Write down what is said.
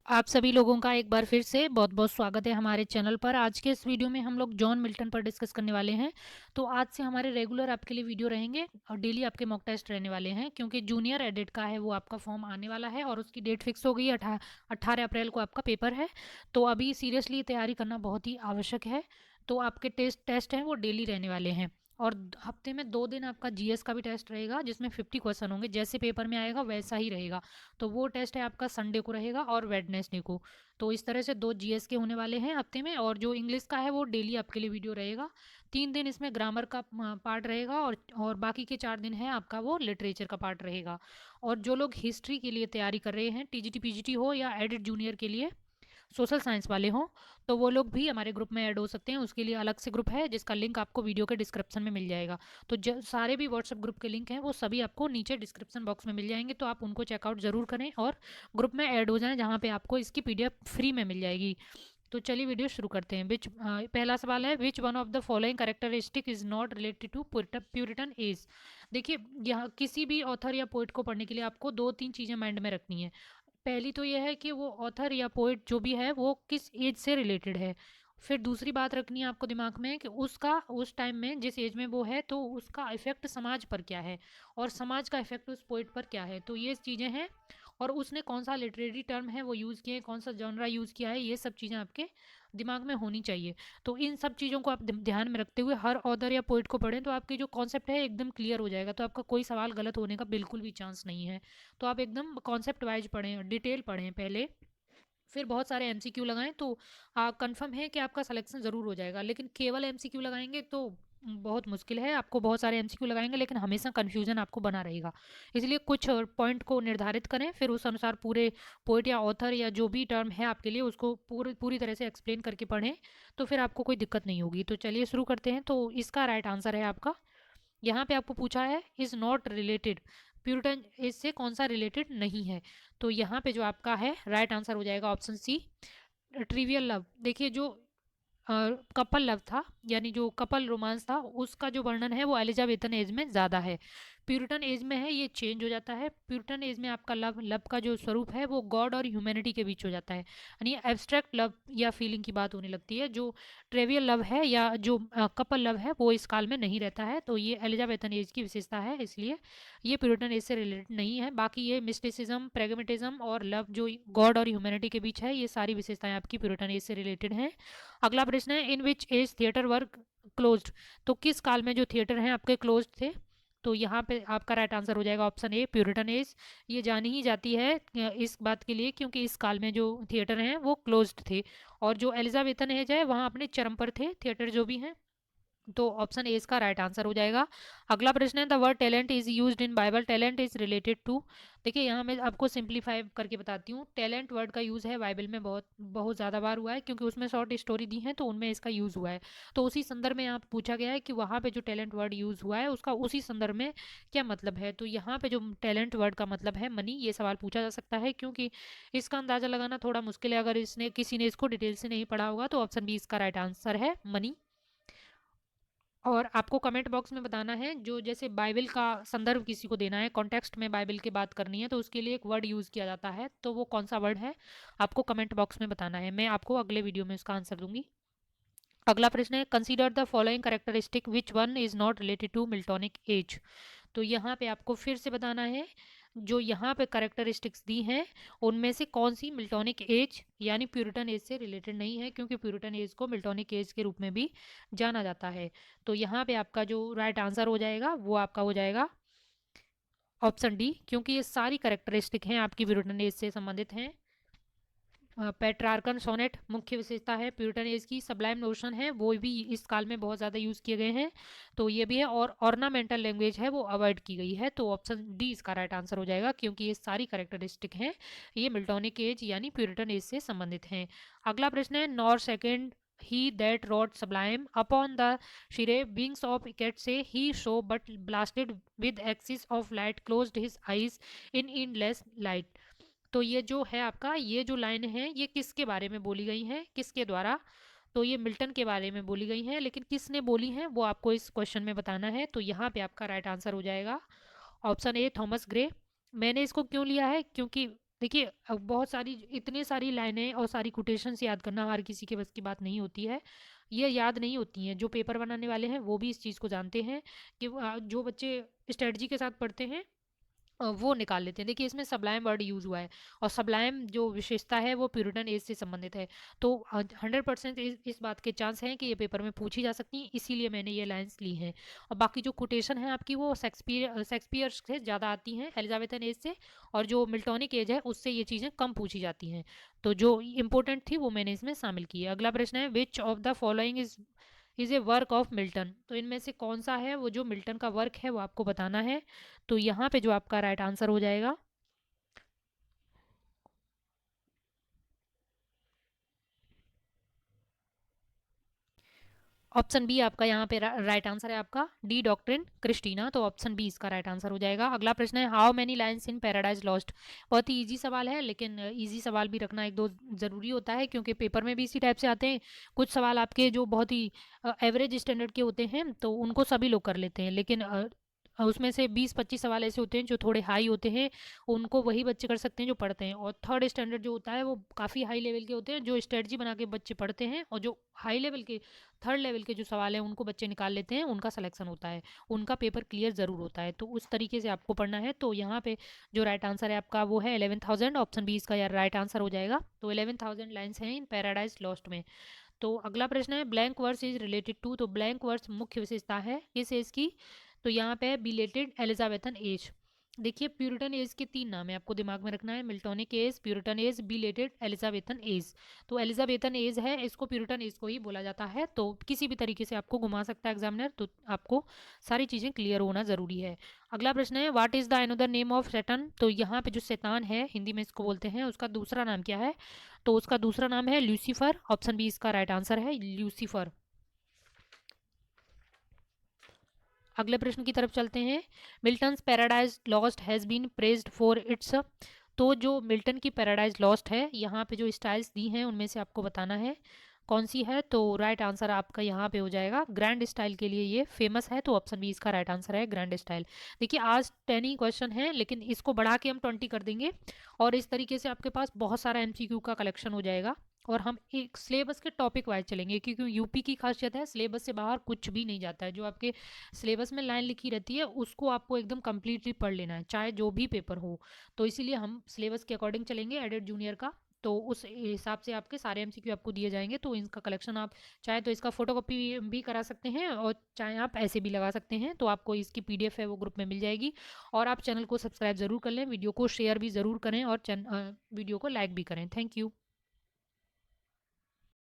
आप सभी लोगों का एक बार फिर से बहुत-बहुत स्वागत है हमारे चैनल पर। आज के इस वीडियो में हम लोग जॉन मिल्टन पर डिस्कस करने वाले हैं। तो आज से हमारे रेगुलर आपके लिए वीडियो रहेंगे और डेली आपके मॉक टेस्ट रहने वाले हैं, क्योंकि जूनियर एडिट का है वो आपका फॉर्म आने वाला है और उसकी डेट फिक्स हो गई है। 18 अप्रैल को आपका पेपर है। तो अभी सीरियसली तैयारी करना बहुत ही आवश्यक है। तो आपके टेस्ट हैं वो डेली रहने वाले हैं। और हफ्ते में 2 दिन आपका जीएस का भी टेस्ट रहेगा, जिसमें 50 क्वेश्चन होंगे। जैसे पेपर में आएगा वैसा ही रहेगा। तो वो टेस्ट है आपका संडे को रहेगा और वेडनेसडे को। तो इस तरह से 2 जीएस के होने वाले हैं हफ्ते में। और जो इंग्लिश का है वो डेली आपके लिए वीडियो रहेगा। 3 दिन इसमें ग्रामर का पार्ट रहेगा और बाकी के 4 दिन है आपका वो लिटरेचर का पार्ट रहेगा। और जो लोग हिस्ट्री के लिए तैयारी कर रहे हैं, टीजीटी पीजीटी हो या एडिट जूनियर के लिए सोशल साइंस वाले हों, तो वो लोग भी हमारे ग्रुप में ऐड हो सकते हैं। उसके लिए अलग से ग्रुप है जिसका लिंक आपको वीडियो के डिस्क्रिप्शन में मिल जाएगा। तो सारे भी व्हाट्सएप ग्रुप के लिंक हैं वो सभी आपको नीचे डिस्क्रिप्शन बॉक्स में मिल जाएंगे। तो आप उनको चेकआउट ज़रूर करें और ग्रुप में ऐड हो जाएं, जहाँ पे आपको इसकी पीडीएफ फ्री में मिल जाएगी। तो चलिए वीडियो शुरू करते हैं। पहला सवाल है, which one of the following characteristic is not related to Puritan age. देखिए, यहाँ किसी भी ऑथर या पोइट को पढ़ने के लिए आपको 2-3 चीज़ें माइंड में रखनी है। पहली तो ये है कि वो ऑथर या पोइट जो भी है वो किस एज से रिलेटेड है। फिर दूसरी बात रखनी है आपको दिमाग में कि उसका उस टाइम में जिस एज में वो है तो उसका इफेक्ट समाज पर क्या है और समाज का इफेक्ट उस पोइट पर क्या है। तो ये चीज़ें हैं। और उसने कौन सा लिटरेरी टर्म है वो यूज़ किया है, कौन सा जॉनरा यूज़ किया है, ये सब चीज़ें आपके दिमाग में होनी चाहिए। तो इन सब चीज़ों को आप ध्यान में रखते हुए हर ऑथर या पोइट को पढ़ें, तो आपकी जो कॉन्सेप्ट है एकदम क्लियर हो जाएगा। तो आपका कोई सवाल गलत होने का बिल्कुल भी चांस नहीं है। तो आप एकदम कॉन्सेप्ट वाइज पढ़ें, डिटेल पढ़ें पहले, फिर बहुत सारे एमसीक्यू लगाएं। तो कंफर्म है कि आपका सिलेक्शन ज़रूर हो जाएगा। लेकिन केवल एमसीक्यू लगाएंगे तो बहुत मुश्किल है। आपको बहुत सारे एमसीक्यू लगाएंगे लेकिन हमेशा कन्फ्यूजन आपको बना रहेगा। इसलिए कुछ पॉइंट को निर्धारित करें, फिर उस अनुसार पूरे पोइट या ऑथर या जो भी टर्म है आपके लिए उसको पूरी पूरी तरह से एक्सप्लेन करके पढ़ें। तो फिर आपको कोई दिक्कत नहीं होगी। तो चलिए शुरू करते हैं। तो इसका राइट आंसर है आपका, यहाँ पे आपको पूछा है इज नॉट रिलेटेड, प्यूरिटन इससे कौन सा रिलेटेड नहीं है। तो यहाँ पे जो आपका है राइट आंसर हो जाएगा ऑप्शन सी, ट्रिवियल लव। देखिए, जो कपल लव था यानी जो कपल रोमांस था उसका जो वर्णन है वो एलिजाबेथन एज में ज़्यादा है। प्यूरिटन एज में है ये चेंज हो जाता है। प्यूरिटन एज में आपका लव लव का जो स्वरूप है वो गॉड और ह्यूमैनिटी के बीच हो जाता है, यानी एब्स्ट्रैक्ट लव या फीलिंग की बात होने लगती है। जो ट्रेवियल लव है या जो कपल लव है वो इस काल में नहीं रहता है। तो ये एलिजाबेथन एज की विशेषता है, इसलिए ये प्यूरिटन एज से रिलेटेड नहीं है। बाकी ये मिस्टिसिज्म, प्रेगमेटिज्म और लव जो गॉड और ह्यूमैनिटी के बीच है, ये सारी विशेषताएं आपकी प्यूरिटन एज से रिलेटेड हैं। अगला प्रश्न है, इन विच एज थिएटर वर्क क्लोज्ड। तो किस काल में जो थिएटर हैं आपके क्लोज्ड थे। तो यहाँ पे आपका राइट आंसर हो जाएगा ऑप्शन ए, प्यूरिटन एज। ये जानी ही जाती है इस बात के लिए क्योंकि इस काल में जो थिएटर हैं वो क्लोज्ड थे। और जो एलिजाबेथन एज है वहाँ अपने चरम पर थे थिएटर जो भी हैं। तो ऑप्शन ए इसका राइट आंसर हो जाएगा। अगला प्रश्न है, the word talent is used in Bible, talent is related to. देखिए, यहाँ मैं आपको सिंप्लीफाई करके बताती हूँ। टैलेंट वर्ड का यूज़ है बाइबल में बहुत बहुत ज़्यादा बार हुआ है, क्योंकि उसमें शॉर्ट स्टोरी दी है तो उनमें इसका यूज़ हुआ है। तो उसी संदर्भ में यहाँ पूछा गया है कि वहाँ पे जो टैलेंट वर्ड यूज़ हुआ है उसका उसी संदर्भ में क्या मतलब है। तो यहाँ पे जो टैलेंट वर्ड का मतलब है मनी, ये सवाल पूछा जा सकता है, क्योंकि इसका अंदाज़ा लगाना थोड़ा मुश्किल है अगर इसने किसी ने इसको डिटेल से नहीं पढ़ा होगा। तो ऑप्शन बी इसका राइट आंसर है, मनी। और आपको कमेंट बॉक्स में बताना है, जो जैसे बाइबल का संदर्भ किसी को देना है, कॉन्टेक्स्ट में बाइबल की बात करनी है, तो उसके लिए एक वर्ड यूज़ किया जाता है। तो वो कौन सा वर्ड है आपको कमेंट बॉक्स में बताना है। मैं आपको अगले वीडियो में उसका आंसर दूंगी। अगला प्रश्न है, consider the following characteristic which one is not related to Miltonic age. तो यहाँ पे आपको फिर से बताना है, जो यहाँ पे कैरेक्टरिस्टिक्स दी हैं उनमें से कौन सी मिल्टोनिक एज यानी प्यूरिटन एज से रिलेटेड नहीं है, क्योंकि प्यूरिटन एज को मिल्टोनिक एज के रूप में भी जाना जाता है। तो यहाँ पे आपका जो राइट आंसर हो जाएगा वो आपका हो जाएगा ऑप्शन डी, क्योंकि ये सारी कैरेक्टरिस्टिक हैं आपकी प्यूरिटन एज से संबंधित हैं। पेट्रार्कन सोनेट मुख्य विशेषता है प्यूरिटन एज की। सबलाइम नोशन है वो भी इस काल में बहुत ज़्यादा यूज़ किए गए हैं, तो ये भी है। और ऑर्नामेंटल लैंग्वेज है वो अवॉइड की गई है। तो ऑप्शन डी इसका राइट आंसर हो जाएगा, क्योंकि ये सारी कैरेक्टरिस्टिक हैं ये मिल्टोनिक एज यानी प्यूरिटन एज से संबंधित हैं। अगला प्रश्न है, nor second he that wrote sublime upon the shire wings of cat say he show but blasted with axis of light closed his eyes in endless light। तो ये जो है आपका ये जो लाइन है ये किसके बारे में बोली गई है, किसके द्वारा। तो ये मिल्टन के बारे में बोली गई है, लेकिन किसने बोली है वो आपको इस क्वेश्चन में बताना है। तो यहाँ पे आपका राइट आंसर हो जाएगा ऑप्शन ए, थॉमस ग्रे। मैंने इसको क्यों लिया है, क्योंकि देखिए बहुत सारी इतनी सारी लाइनें और सारी कोटेशंस याद करना हर किसी के बस की बात नहीं होती है। ये याद नहीं होती हैं, जो पेपर बनाने वाले हैं वो भी इस चीज़ को जानते हैं कि जो बच्चे स्ट्रेटजी के साथ पढ़ते हैं वो निकाल लेते हैं। देखिए इसमें सबलाइम वर्ड यूज़ हुआ है और सबलाइम जो विशेषता है वो प्यूरिटन एज से संबंधित है। तो 100% इस बात के चांस हैं कि ये पेपर में पूछी जा सकती हैं, इसीलिए मैंने ये लाइंस ली हैं। और बाकी जो कोटेशन है आपकी वो शेक्सपियर से ज़्यादा आती हैं एलिजाबेथन एज से, और जो मिल्टॉनिक एज है उससे ये चीज़ें कम पूछी जाती हैं। तो जो इंपॉर्टेंट थी वो मैंने इसमें शामिल की है। अगला प्रश्न है, which of the following is a work of Milton. तो इनमें से कौन सा है वो जो मिल्टन का वर्क है वो आपको बताना है। तो यहाँ पे जो आपका राइट आंसर हो जाएगा, ऑप्शन बी आपका यहाँ पे राइट आंसर है आपका डी डॉक्ट्रिन क्रिस्टीना। तो ऑप्शन बी इसका राइट आंसर हो जाएगा। अगला प्रश्न है, how many lines in paradise lost. बहुत ही इजी सवाल है, लेकिन इजी सवाल भी रखना एक दो ज़रूरी होता है क्योंकि पेपर में भी इसी टाइप से आते हैं। कुछ सवाल आपके जो बहुत ही एवरेज स्टैंडर्ड के होते हैं तो उनको सभी लोग कर लेते हैं, लेकिन उसमें से 20-25 सवाल ऐसे होते हैं जो थोड़े हाई होते हैं, उनको वही बच्चे कर सकते हैं जो पढ़ते हैं। और थर्ड स्टैंडर्ड जो होता है वो काफ़ी हाई लेवल के होते हैं, जो स्ट्रेटजी बना के बच्चे पढ़ते हैं, और जो हाई लेवल के थर्ड लेवल के जो सवाल हैं उनको बच्चे निकाल लेते हैं, उनका सिलेक्शन होता है, उनका पेपर क्लियर ज़रूर होता है। तो उस तरीके से आपको पढ़ना है। तो यहाँ पे जो राइट आंसर है आपका वो है 11,000। ऑप्शन बी इसका यार राइट आंसर हो जाएगा। तो 11,000 लाइन्स हैं इन पैराडाइज लॉस्ट में। तो अगला प्रश्न है, blank verse is related to. तो ब्लैंक वर्स मुख्य विशेषता है किस एज की। तो यहाँ पे है बिलेटेड एलिजाबेथन एज। देखिए प्यूरिटन एज के तीन नाम है, आपको दिमाग में रखना है, Miltonic age, Puritan age, belated Elizabethan age. तो एलिजाबेथन एज है, इसको प्यूरिटन एज को ही बोला जाता है। तो किसी भी तरीके से आपको घुमा सकता है एग्जामिनर, तो आपको सारी चीज़ें क्लियर होना ज़रूरी है। अगला प्रश्न है, what is the another name of Saturn. तो यहाँ पे जो शैतान है हिंदी में इसको बोलते हैं, उसका दूसरा नाम क्या है। तो उसका दूसरा नाम है ल्यूसीफर। ऑप्शन बी इसका राइट आंसर है ल्यूसीफर। अगले प्रश्न की तरफ चलते हैं, Milton's Paradise Lost has been praised for its. तो जो मिल्टन की पैराडाइज लॉस्ट है, यहाँ पे जो स्टाइल्स दी हैं उनमें से आपको बताना है कौन सी है। तो राइट आंसर आपका यहाँ पे हो जाएगा ग्रैंड स्टाइल के लिए ये फेमस है। तो ऑप्शन बी इसका राइट आंसर है ग्रैंड स्टाइल। देखिए आज 10 ही क्वेश्चन है, लेकिन इसको बढ़ा के हम 20 कर देंगे, और इस तरीके से आपके पास बहुत सारा एमसीक्यू का कलेक्शन हो जाएगा। और हम एक सिलेबस के टॉपिक वाइज चलेंगे, क्योंकि यूपी की खासियत है सिलेबस से बाहर कुछ भी नहीं जाता है। जो आपके सिलेबस में लाइन लिखी रहती है उसको आपको एकदम कंप्लीटली पढ़ लेना है, चाहे जो भी पेपर हो। तो इसीलिए हम सिलेबस के अकॉर्डिंग चलेंगे एडेड जूनियर का। तो उस हिसाब से आपके सारे एमसीक्यू आपको दिए जाएंगे। तो इनका कलेक्शन आप चाहे तो इसका फोटोकॉपी भी करा सकते हैं, और चाहे आप ऐसे भी लगा सकते हैं। तो आपको इसकी पीडीएफ है वो ग्रुप में मिल जाएगी। और आप चैनल को सब्सक्राइब ज़रूर कर लें, वीडियो को शेयर भी ज़रूर करें, और वीडियो को लाइक भी करें। Thank you.